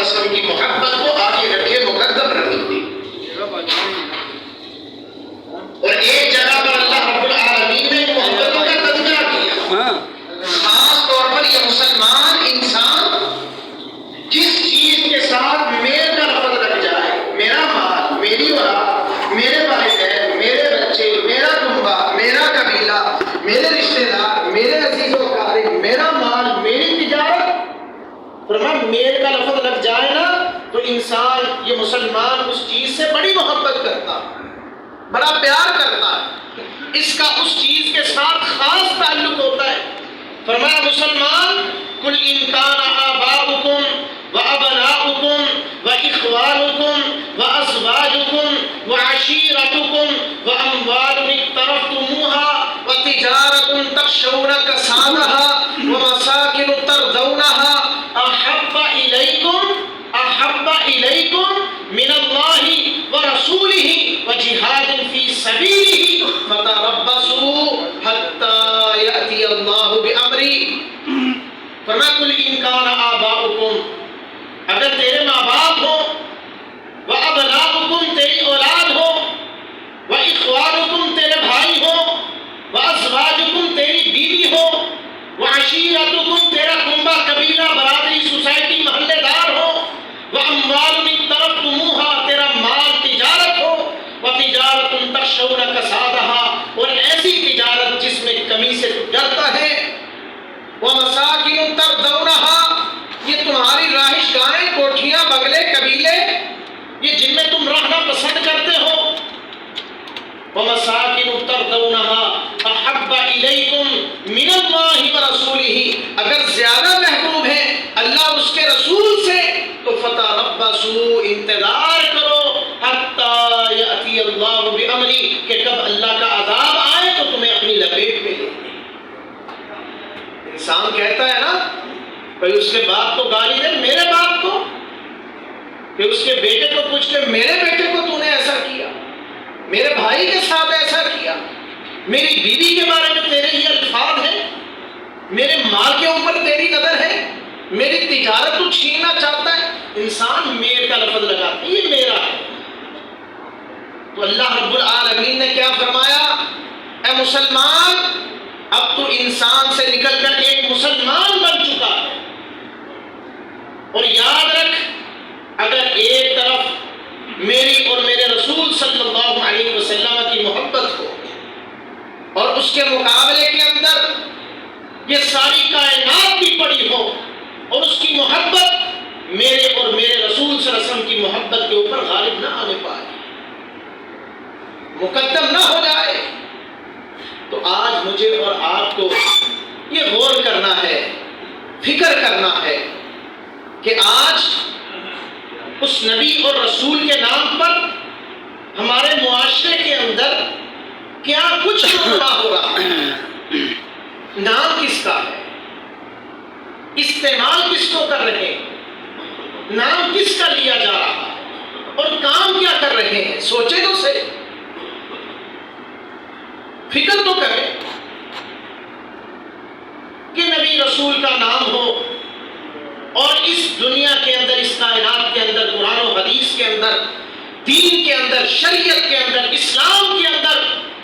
علیہ وسلم کی محبت کو آگے رکھے، مقدم رکھ دی۔ اور ایک جگہ پر اللہ رب العالمین نے محبتوں کا تذکرہ کیا، خاص طور پر یہ مسلمان انسان جس چیز کے ساتھ میرے کا لفظ لگ جائے، میرا مال، میری اولاد، میرے والدین، میرے بچے، میرا کنبہ، میرا قبیلہ، میرے رشتے دار، میرے عزیز و اقارب، میرا مال، میری تجارت، فرمایا میرے کا لفظ لگ جائے نا تو انسان، یہ مسلمان اس چیز سے بڑی محبت کرتا، بڑا پیار کرتا ہے، اس کا اس چیز کے ساتھ خاص تعلق ہوتا ہے۔ فرمایا مسلمان قل ان کان آباؤکم وابناؤکم واخوانکم وازواجکم وعشیرتکم واموال اقترفتموها وتجارة تخشون کسادها ومساکن ترضونها احب الیکم من اللہ ورسولہ وجہاد فی سبیلہ فتربصوا حتی یأتی اللہ بامری۔ فرمایا قل ان کان آباؤکم، اگر تیرے ماں باپ ہو، وابناؤکم تیری اولاد ہو، واخوانکم تیرے بھائی ہو، وازواجکم تیری بیوی ہو، وعشیرتکم تیرا کنبہ، قبیلہ، برادری، سوسائٹی، محلے دار ہو، واموال اقترفتموها تیرا مال، تجارت ہو، وتجارت تخشون کسادها اور ایسی تجارت جس میں کمی سے تو ڈرتا ہے، ومساکن ترضونها یہ تمہاری رہائش گاہیں، کوٹھیاں، بنگلے، قبیلے، یہ جن میں تم رہنا پسند کرتے ہو، ومساکن ترضونها احب الیکم من اللہ ورسولہ اگر زیادہ محبوب ہے اللہ اس کے رسول سے تو فتربصوا انتظار کرو حتی یأتی اللہ بامری کہ کب اللہ کا عذاب آئے تو تمہیں اپنی لپیٹ میں لے۔ انسان کہتا ہے نا بھئی اس کے باپ کو گالی دے، میرے باپ کو، کہ اس کے بیٹے کو پوچھ کے میرے بیٹے کو تو نے ایسا کیا، میرے بھائی کے ساتھ ایسا کیا، میری بیوی کے بارے میں تیرے یہ الفاظ ہیں، میرے مال کے اوپر تیری نظر ہے، میری تجارت تو چھیننا چاہتا ہے۔ انسان میرے کا لفظ لگاتا ہے، یہ میرا ہے۔ تو اللہ رب العالمین نے کیا فرمایا؟ اے مسلمان اب تو انسان سے نکل کر ایک مسلمان بن چکا ہے، اور یاد رکھ اگر ایک طرف میری اور میرے رسول صلی اللہ علیہ وسلم کی محبت ہو اور اس کے مقابلے کے اندر یہ ساری کائنات بھی پڑی ہو اور اس کی محبت میرے اور میرے رسول صلی اللہ علیہ وسلم کی محبت کے اوپر غالب نہ آنے پائے، مقدم نہ ہو جائے، تو آج مجھے اور آپ کو یہ غور کرنا ہے، فکر کرنا ہے کہ آج اس نبی اور رسول کے نام پر ہمارے معاشرے کے اندر کیا کچھ رونما ہو رہا ہے، نام کس کا ہے، استعمال کس کو کر رہے ہیں، نام کس کا لیا جا رہا ہے اور کام کیا کر رہے ہیں، سوچے تو صحیح، فکر تو کریں کہ نبی رسول کا نام ہو اور اس دنیا کے اندر، اس کائنات کے اندر، قرآن و حدیث کے اندر، دین کے اندر، شریعت کے اندر، اسلام کے اندر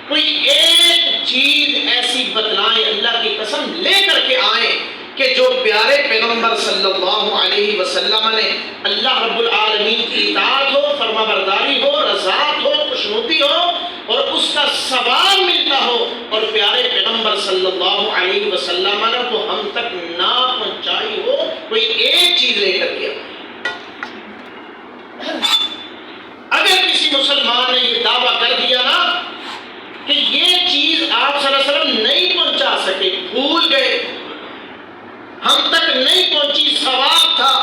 کوئی ایک چیز ایسی بتلائیں، اللہ کی قسم لے کر کے آئیں کہ جو پیارے پیغمبر صلی اللہ علیہ وسلم نے اللہ رب العالمین کی اطاعت ہو، فرما برداری ہو، رضاعت ہو، خوشنودی ہو اور اس کا ثواب ملتا ہو، اور پیارے پیغمبر صلی اللہ علیہ وسلم نے تو ہم تک نہ پہنچائی ہو، کوئی ایک چیز لے کر کے آئے۔ اگر کسی مسلمان نے یہ دعویٰ کر دیا نا کہ یہ چیز آپ صلی اللہ علیہ وسلم نہیں پہنچا سکے، بھول گئے، ہم تک نہیں پہنچی، ثواب تھا،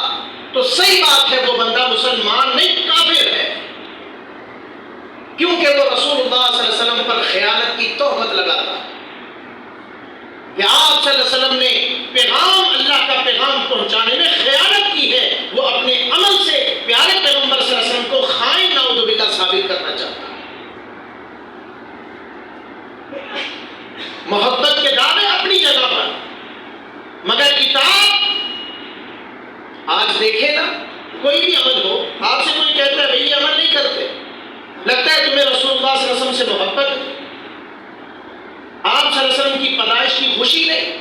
تو صحیح بات ہے وہ بندہ مسلمان نہیں، کافر ہے، کیونکہ وہ رسول اللہ صلی اللہ علیہ وسلم پر خیانت کی تہمت لگاتا ہے کہ آپ صلی اللہ علیہ وسلم نے پیغام، اللہ کا پیغام پہنچانے میں خیانت کی ہے، وہ اپنے عمل سے پیارے پیغمبر صلی اللہ علیہ وسلم کو خائن نعوذ باللہ ثابت کرنا چاہتا ہے۔ محبت کے دعوے اپنی جگہ پر، مگر اطاعت، آج دیکھیں نا کوئی بھی عمل ہو، آپ سے کوئی کہتا ہے بھئی یہ عمل نہیں کرتے، لگتا ہے تمہیں رسول اللہ صلی اللہ علیہ وسلم سے محبت ہے، آپ صلی اللہ علیہ وسلم کی پیدائش کی خوشی نہیں.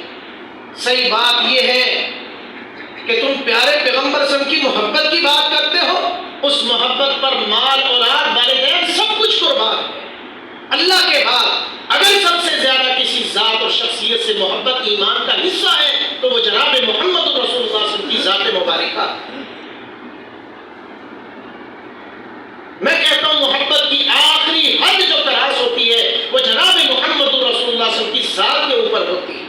صحیح بات یہ ہے کہ تم پیارے پیغمبر صلی اللہ علیہ وسلم کی محبت کی بات کرتے ہو، اس محبت پر مال اولاد والدین سب کچھ قربان ہے. اللہ کے بعد اگر سب سے زیادہ کسی ذات اور شخصیت سے محبت ایمان کا حصہ ہے تو وہ جناب محمد رسول اللہ صلی اللہ علیہ وسلم کی ذات مبارکہ. میں کہتا ہوں محبت کی آخری حد جو تراس ہوتی ہے وہ جناب محمد رسول اللہ صلی اللہ علیہ وسلم کی ذات کے اوپر ہوتی ہے.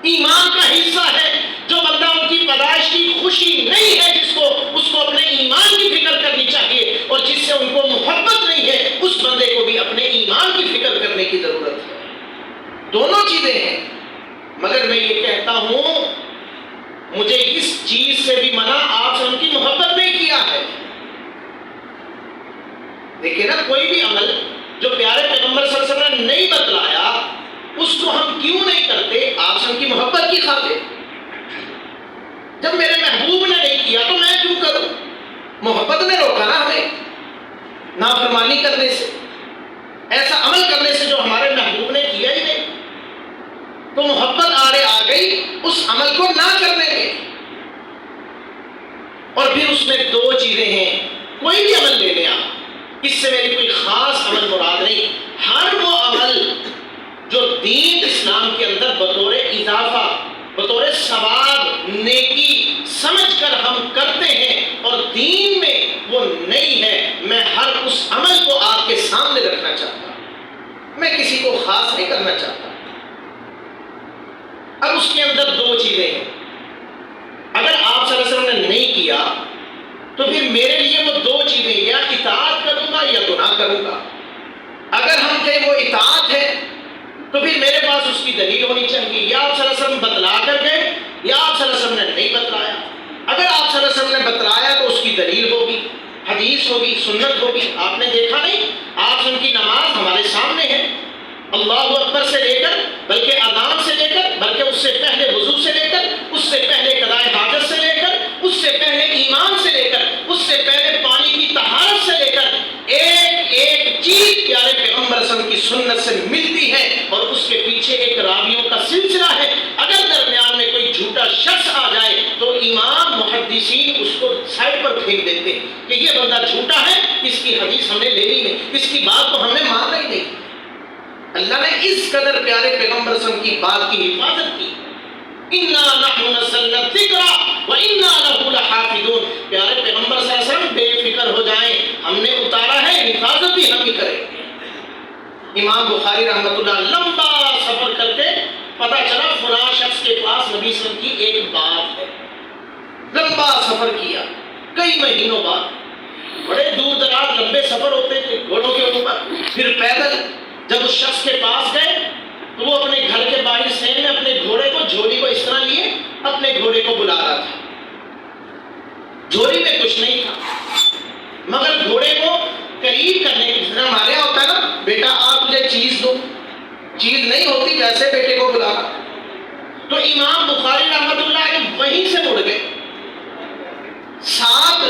ایمان کا حصہ ہے جو بندہ ان کی پیدائش کی خوشی نہیں ہے اس کو اپنے ایمان کی فکر کرنی چاہیے، اور جس سے ان کو محبت نہیں ہے اس بندے کو بھی اپنے ایمان کی فکر کرنے کی ضرورت ہے. دونوں چیزیں ہیں. مگر میں یہ کہتا ہوں مجھے اس چیز سے بھی منع آپ سے ان کی محبت نہیں کیا ہے. دیکھیں نا، کوئی بھی عمل جو پیارے پیغمبر صلی اللہ علیہ وسلم نے نہیں بتلایا اس کو ہم کیوں نہیں کرتے؟ آپ سے ان کی محبت کی خاطر. جب میرے محبوب نے نہیں کیا تو میں کیوں کروں؟ محبت نے روکا نا ہمیں نافرمانی کرنے سے، ایسا عمل کرنے سے جو ہمارے محبوب نے کیا ہی نہیں. تو محبت آڑے آ گئی اس عمل کو نہ کرنے میں. اور پھر اس میں دو چیزیں ہیں. کوئی بھی عمل لے لیں آپ، اس سے میری کوئی خاص عمل مراد نہیں. ہر وہ عمل جو دین اسلام کے اندر بطور اضافہ، بطور ثواب، نیکی سمجھ کر ہم کرتے ہیں اور دین میں وہ نہیں ہے، میں ہر اس عمل کو آپ کے سامنے رکھنا چاہتا ہوں. میں کسی کو خاص نہیں کرنا چاہتا. اب اس کے اندر دو چیزیں ہیں. اگر آپ صلی اللہ علیہ وسلم نے نہیں کیا تو پھر میرے لیے وہ دو چیزیں یا اطاعت کروں گا یا گناہ کروں گا. اگر ہم کہیں وہ اطاعت ہے تو پھر میرے پاس اس کی دلیل ہونی چاہیے. یا آپ صلی اللہ علیہ وسلم بتلا کر گئے یا آپ صلی اللہ علیہ وسلم نے نہیں بتلایا. اگر آپ صلی اللہ علیہ وسلم نے بتلایا تو اس کی دلیل ہوگی، حدیث ہوگی، سنت ہوگی. آپ نے دیکھا نہیں، آپ ان کی نماز ہمارے سامنے ہے، اللہ اکبر سے لے کر، بلکہ اذان سے لے کر، بلکہ اس سے پہلے وضو سے لے کر، اس سے پہلے قضائے حاجت سے لے کر، اس سے پہلے ایمان سے لے کر، اس سے پہلے پانی کی طہارت سے لے کر ایک ایک چیز پیارے پیغمبر صلی اللہ علیہ وسلم کی سنت سے ملتی ہے، اور اس کے پیچھے ایک راویوں کا سلسلہ ہے. اگر درمیان میں کوئی جھوٹا شخص آ جائے تو امام محدثین اس کو سائڈ پر پھینک دیتے ہیں کہ یہ بندہ جھوٹا ہے، اس کی حدیث ہم نے لینی نہیں، اس کی بات کو ہم نے ماننا ہی نہیں. اللہ نے اس قدر پیارے پیغمبر صلی اللہ علیہ وسلم کی بات کی حفاظت کی. اِنَّا نَحْنُ نَزَّلْنَا الذِّكْرَ وَإِنَّا لَهُ لَحَافِظُونَ. پیارے پیغمبر صلی اللہ علیہ وسلم بے فکر ہو جائیں، ہم نے اتارا ہے، حفاظت بھی ہم ہی کریں. امام بخاری رحمۃ اللہ لمبا سفر کر کے پتہ چلا فلاں شخص کے پاس نبی صلی اللہ علیہ وسلم کی ایک بات ہے. لمبا سفر کیا کئی مہینوں بعد، بڑے دور دراز لمبے سفر ہوتے تھے گھوڑوں کے اوپر، پھر پیدل. جب اس شخص کے پاس گئے تو وہ اپنے گھر کے باہر سین میں اپنے گھوڑے کو، جھولی کو اس طرح لیے اپنے گھوڑے کو بلا رہا تھا. جھولی میں کچھ نہیں تھا مگر گھوڑے کو قریب کرنے کی، جس طرح ہمارے یہاں ہوتا ہے نا، بیٹا آپ مجھے چیز دو، چیز نہیں ہوتی ویسے بیٹے کو بلا رہا. تو امام بخاری رحمۃ اللہ علیہ وہیں سے مڑ گئے. ساتھ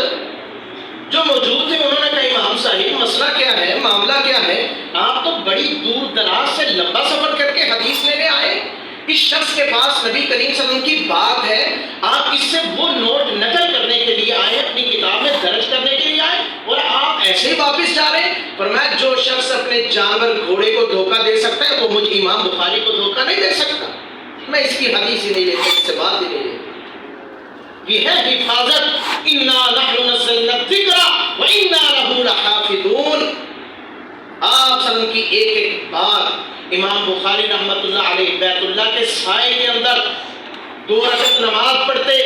جو موجود تھے انہوں نے کہا امام صاحب مسئلہ کیا ہے، معاملہ کیا ہے؟ آپ تو بڑی دور دراز سے لمبا سفر کر کے حدیث لینے آئے، اس شخص کے پاس نبی کریم صلی اللہ علیہ وسلم کی بات ہے، آپ اس سے وہ نوٹ نقل کرنے کے لیے آئے، اپنی کتاب میں درج کرنے کے لیے آئے، اور آپ ایسے ہی واپس جا رہے ہیں. فرمایا جو شخص اپنے جانور گھوڑے کو دھوکہ دے سکتا ہے وہ مجھ امام بخاری کو دھوکہ نہیں دے سکتا. میں اس کی حدیث ہی نہیں لیتا، اس سے بات ہی نہیں لیتا. یہ ہے حفاظت. اِنَّا نَحْنُ نَزَّلْنَا الذِّكْرَ وَإِنَّا لَهُ لَحَافِظُونَ. آپ صلی اللہ علیہ وسلم کی ایک ایک بات. امام بخاری رحمۃ اللہ علیہ بیت اللہ کے سائے کے اندر 2 رکعت نماز پڑھتے،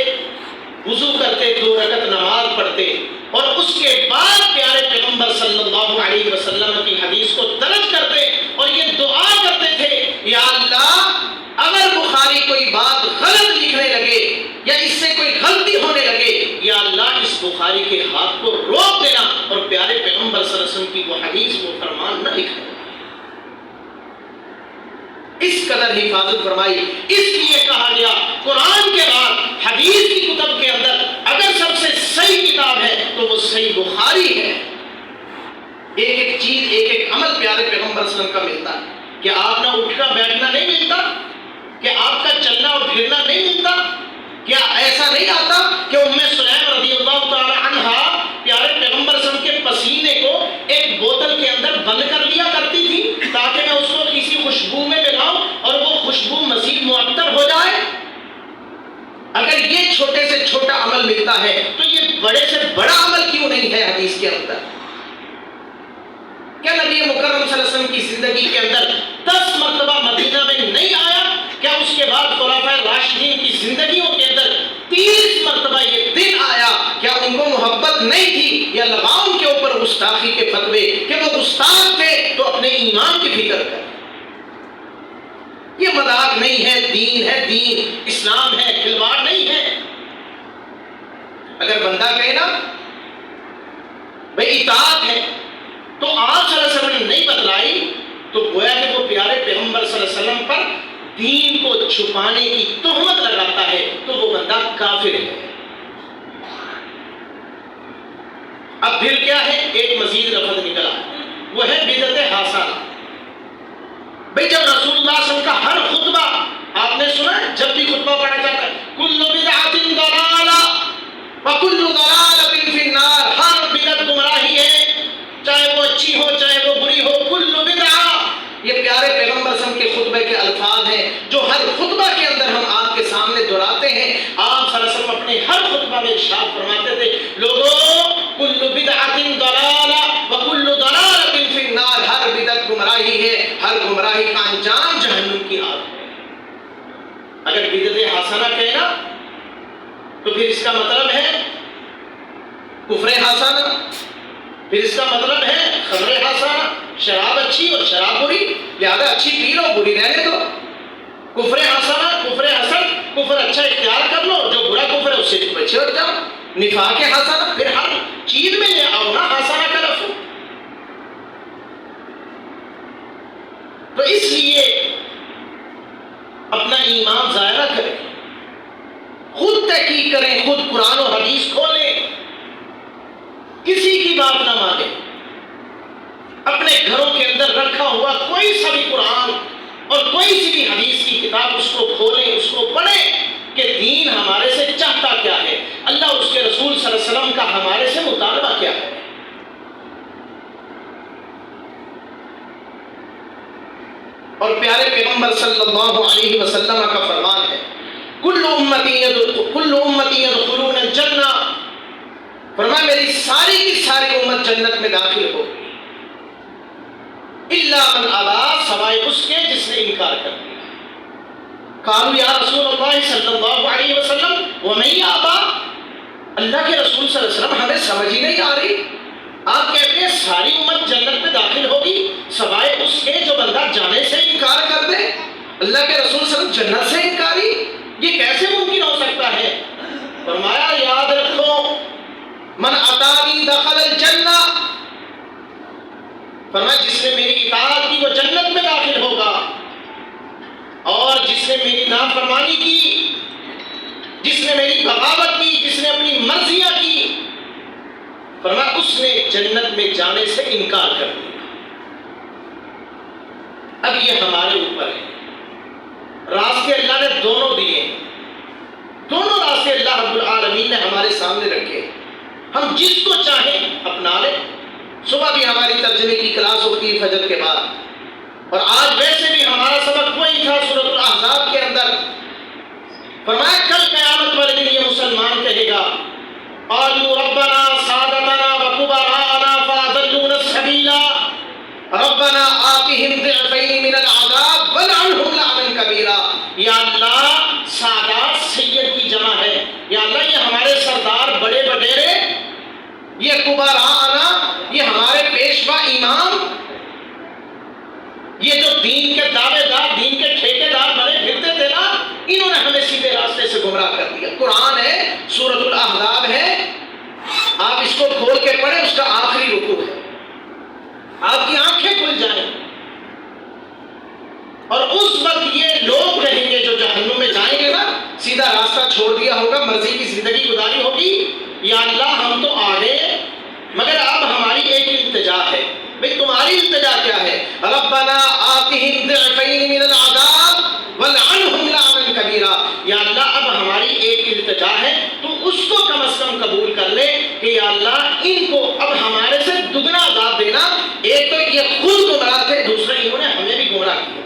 وضو کرتے، 2 رکعت نماز پڑھتے، اور اس کے بعد پیارے پیغمبر صلی اللہ علیہ وسلم کی حدیث کو درج کرتے اور یہ دعا کرتے تھے، یا اللہ اگر بخاری کوئی بات غلط لکھنے لگے یا اس سے کوئی غلطی ہونے لگے، یا اللہ اس بخاری کے ہاتھ کو روک دینا اور پیارے پیغمبر صلی اللہ علیہ وسلم کی وہ حدیث وہ فرمان نہ لکھنا. اس قدر حفاظت فرمائی. اس لیے کہا گیا قرآن کے بعد حدیث کی کتب کے اندر اگر سب سے صحیح کتاب ہے تو وہ صحیح بخاری ہے۔ ایک ایک چیز، ایک ایک عمل پیارے پیغمبر صلی اللہ علیہ وسلم کا ملتا ہے کہ آپ نہ اٹھنا بیٹھنا نہیں ملتا، کہ آپ کا چلنا اور پھرنا نہیں ملتا، کیا ایسا نہیں آتا کہ ام سلیم رضی اللہ تعالی عنہا پیارے پیغمبر صلی اللہ علیہ وسلم کے پسینے کو ایک بوتل کے اندر بند کر لیا کرتی تھی تاکہ میں اس کو کسی خوشبو میں ملاؤں اور وہ خوشبو مزید معطر ہو جائے؟ اگر یہ چھوٹے سے چھوٹا عمل ملتا ہے تو یہ بڑے سے بڑا عمل کیوں نہیں ہے حدیث کے اندر؟ کیا نبی مکرم صلی اللہ علیہ وسلم کی زندگی کے اندر 10 مرتبہ مدینہ میں نہیں آیا؟ کیا اس کے بعد خلفائے راشدین کی زندگیوں کے اندر 30 مرتبہ یہ دن آیا؟ کیا ان کو محبت نہیں تھی یا لگاؤ ان کے اوپر گستاخی کے فتوے کہ وہ گستاخ تھے تو اپنے ایمان کی فکر کر؟ یہ مذاق نہیں ہے، دین ہے، دین اسلام ہے، کھلواڑ نہیں ہے۔ اگر بندہ کہے نا بھئی اطاعت ہے تو آپ صلی اللہ علیہ وسلم نے نہیں بتلائی تو گویا کہ وہ پیارے پیغمبر صلی اللہ علیہ وسلم پر دین کو چھپانے کی تہمت لگاتا ہے تو وہ بندہ کافر ہے۔ اب پھر کیا ہے؟ ایک مزید لفظ نکلا، وہ ہے بدعت حسنہ۔ بھئی جب رسول اللہ صلی اللہ علیہ وسلم کا ہر خطبہ آپ نے سنا ہے، جب بھی خطبہ پڑھا جاتا ہے کل بدعۃ ضلالہ وکل ضلالۃ فی النار، ہر بدعت گمراہی ہے، چاہے وہ اچھی ہو چاہے وہ بری ہو، کل بدعہ۔ یہ پیارے پیغمبر صلی اللہ علیہ وسلم کے خطبے کے الفاظ ہیں جو ہر خطبہ کے اندر ہم آپ کے سامنے دہراتے ہیں۔ آپ صلی اللہ علیہ وسلم اپنے ہر خطبہ میں ارشاد فرماتے تھے لوگوں کل بدعۃ ضلالہ وکل ضلالۃ فی النار، ہر بدعت گمراہی ہے، ہر گمراہی کا انجام جہنم کی آگ ہے۔ اگر بدعت حسنہ کہے نا تو پھر اس کا مطلب ہے کفر حسنہ، پھر اس کا مطلب ہے خمر حسنہ، شراب اچھی اور شراب بری، لہذا اچھی پی لو بری رہنے دو۔ کفر حسنہ، کفر حسن، کفر اچھا اختیار کر لو، جو برا کفر ہے اس سے بچے ہٹ جاؤ۔ نفاق حسنہ، پھر ہر چیز میں لے آؤ نا حسنہ کا لفظ۔ تو اس لیے اپنا ایمان ضائع نہ کریں، خود تحقیق کریں، خود قرآن و حدیث کھولیں، کسی کی بات نہ مانیں۔ اپنے گھروں کے اندر رکھا ہوا کوئی سا بھی قرآن اور کوئی سی بھی حدیث کی کتاب اس کو کھولیں، اس کو پڑھیں کہ دین ہمارے سے چاہتا کیا ہے، اللہ اس کے رسول صلی اللہ علیہ وسلم کا ہمارے سے مطالبہ کیا ہے۔ اور پیارے پیغمبر صلی اللہ علیہ وسلم کا فرمان ہے کل امتی یدخلون الجنہ، فرمایا میری ساری کی ساری امت جنت میں داخل ہوگی الا من ابا، سوائے اس کے جس نے انکار کر دیا۔ قالوا یا رسول اللہ صلی اللہ علیہ وسلم ومن یابا، اللہ کے رسول صلی اللہ علیہ وسلم ہمیں سمجھ ہی نہیں آ رہی، آپ کہتے ہیں ساری امت جنت میں داخل ہوگی سوائے اس کے جو بندہ جانے سے انکار کر دے۔ اللہ کے رسول صلی اللہ علیہ وسلم جنت سے انکاری، یہ کیسے ممکن ہو سکتا ہے؟ فرمایا یاد رکھو من اطاعنی دخل الجنہ، فرمایا جس نے میری اطاعت کی وہ جنت میں داخل ہوگا، اور جس نے میری نافرمانی کی، جس نے میری بغاوت کی، جس نے اپنی مرضیاں کی، فرمایا اس نے جنت میں جانے سے انکار کر دیا۔ اب یہ ہمارے اوپر ہے، راستے اللہ نے دونوں دیے، دونوں راستے اللہ رب العالمین نے ہمارے سامنے رکھے، ہم جس کو چاہیں اپنا لیں۔ صبح بھی ہماری ترجمے کی کلاس ہوتی ہے فجر کے بعد، اور آج ویسے بھی ہمارا سبق وہی تھا سورۃ الاحزاب کے اندر۔ فرمایا کل قیامت والے دن یہ مسلمان کہے گا قالوا ربنا سادتنا وكبراءنا فاضلونا السبيل ربنا آتهم ضعفين من العذاب ولعنهم لعنا كبيرا، یا اللہ سادات سید کی جمع ہے، یا اللہ یہ ہمارے سردار بڑے وڈیرے، یہ کبراءنا یہ ہمارے پیشوا امام، یہ جو دین کے دعوے دار دین کے ٹھیکیدار بنے پھرتے تھے نا، انہوں نے ہمیں سیدھے راستے سے گمراہ کر دیا۔ قرآن ہے، سورۃ الاحزاب ہے، آپ اس کو کھول کے پڑھیں، اس کا آخری رکوع ہے، آپ کی آنکھیں کھل جائیں، اور اس وقت یہ لوگ رہیں گے جو جہنم میں جائیں گے نا، سیدھا راستہ راستہ چھوڑ دیا ہوگا، مرضی کی زندگی گزاری ہوگی، یا اللہ ہم تو آ گئے مگر اب ہماری ایک التجا ہے. بھئی تمہاری التجا کیا ہے؟ ربنا آتہم ضعفین من العذاب والعنہم لعنا کبیرا. یا اللہ اب ہماری ایک التجا ہے، تو اس کو کم از کم قبول کر لے کہ یا اللہ ان کو اب ہمارے سے دگنا عذاب دینا. ایک تو یہ خود گمراہ تھے، دوسرا انہوں نے ہمیں بھی گمراہ کیا.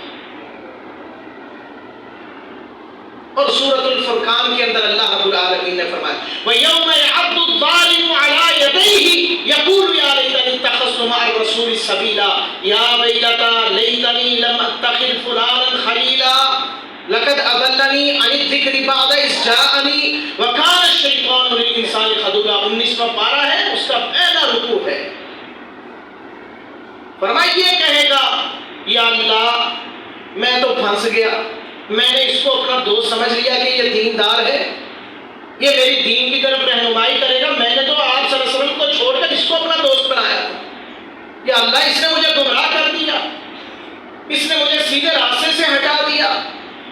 اور سورۃ الفرقان کے اندر اللہ رب العالمین نے فرمایا وَيَوْمَ يَعَضُّ الظَّالِمُ عَلَىٰ يَدَيْهِ يَقُولُ يَا لَيْتَنِي اتَّخَذْتُ مَعَ الرَّسُولِ سَبِيلًا يَا وَيْلَتَىٰ لَيْتَنِي لَمْ أَتَّخِذْ فُلَانًا خَلِيلًا لَقَدْ أَضَلَّنِي عَنِ الذِّكْرِ بَعْدَ إِذْ جَاءَنِي وَكَانَ الشَّيْطَانُ لِلْإِنسَانِ خَذُولًا. 19واں پارہ ہے، اس کا پہلا رکوع ہے. فرمایا یہ کہے گا یا اللہ میں تو پھنس گیا، میں نے اس کو اپنا دوست سمجھ لیا کہ یہ دیندار ہے، یہ میری دین کی طرف رہنمائی کرے گا. میں نے تو آپ صلی اللہ علیہ وسلم کو چھوڑ کر اس کو اپنا دوست بنایا تھا. یا اللہ اس نے مجھے گمراہ کر دیا، اس نے مجھے سیدھے راستے سے ہٹا دیا.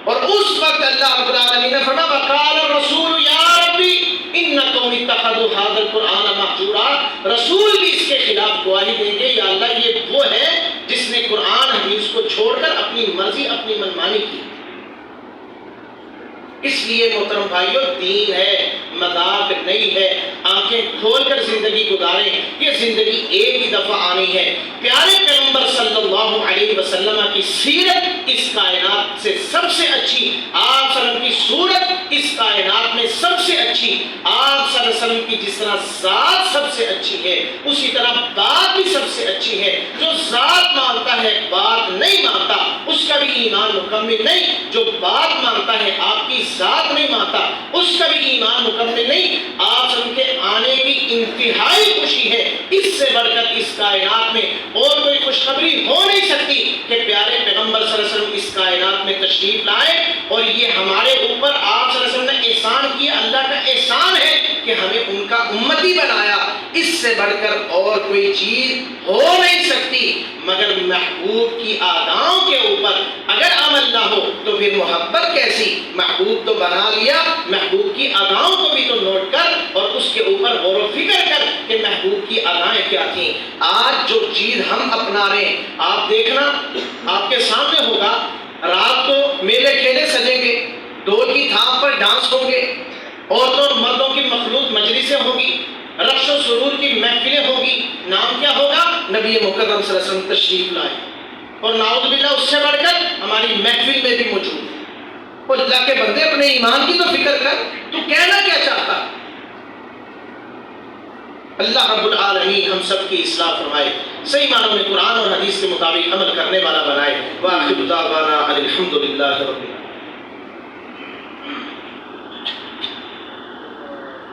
اور اس وقت اللہ رب العالمین نے فرمایا وقال الرسول یا ربی ان قوم اتخذوا هذا القرآن مہجورا. رسول بھی اس کے خلاف گواہی دیں گے یا اللہ یہ وہ ہے جس نے قرآن حدیث کو چھوڑ کر اپنی مرضی اپنی منمانی کی. اس لیے محترم بھائیو دین ہے، مذاق نہیں ہے. آنکھیں کھول کر زندگی گزاریں، یہ زندگی ایک ہی دفعہ آنی ہے. پیارے پیغمبر صلی اللہ علیہ وسلم کی سیرت اس کائنات سے سب سے اچھی، آپ صلی اللہ علیہ وسلم کی صورت اس کائنات میں سب سے اچھی. آپ صلی اللہ علیہ وسلم کی جس طرح ذات سب سے اچھی ہے اسی طرح بات بھی سب سے اچھی ہے. جو ذات مانتا ہے بات نہیں مانتا اس کا بھی ایمان مکمل نہیں. جو بات مانتا ہے آپ کی ذات نہیں مانتا اس کا بھی ایمان مکمل نہیں. آپ سب کے آنے کی انتہائی خوشی ہے. اس سے بڑھ کر اس کائنات میں اور کوئی خوشخبری ہو نہیں سکتی کہ پیارے پیغمبر صلی اللہ علیہ وسلم اس کائنات میں تشریف لائے. اور یہ ہمارے اوپر آپ صلی اللہ علیہ وسلم نے احسان کیا، اللہ کا احسان ہے کہ ہمیں ان کا امتی بنایا. اس سے بڑھ کر اور کوئی چیز ہو نہیں سکتی. مگر محبوب کی آداؤں کے اوپر اگر عمل نہ ہو تو پھر محبت کیسی؟ محبوب تو بنا لیا، محبوب کی اداؤں کو بھی تو نوٹ کر اور اس کے اوپر غور و فکر کر کہ محبوب کی ادائیں کیا تھیں. آج جو چیز ہم اپنا رہے ہیں آپ دیکھنا آپ کے سامنے ہوگا. رات کو میلے کھیلے سجیں گے، ڈول کی تھاپ پر ڈانس ہوں گے، عورتوں اور مردوں کی مخلوط مجلسیں ہوں گی، رقص و سرور کی محفلیں ہوں گی. نام کیا ہوگا؟ نبی مکرم صلی اللہ علیہ وسلم تشریف لائے. اور نعوذ باللہ اس سے بڑھ کر ہماری محفل میں بھی موجود ہے. اور اللہ کے بندے اپنے ایمان کی تو فکر کر، تو کہنا کیا چاہتا؟ اللہ رب العالمین ہم سب کی اصلاح فرمائے، صحیح معنوں میں قرآن اور حدیث کے مطابق عمل کرنے والا بنائے. وآخر دعوانا الحمدللہ رب العالمین.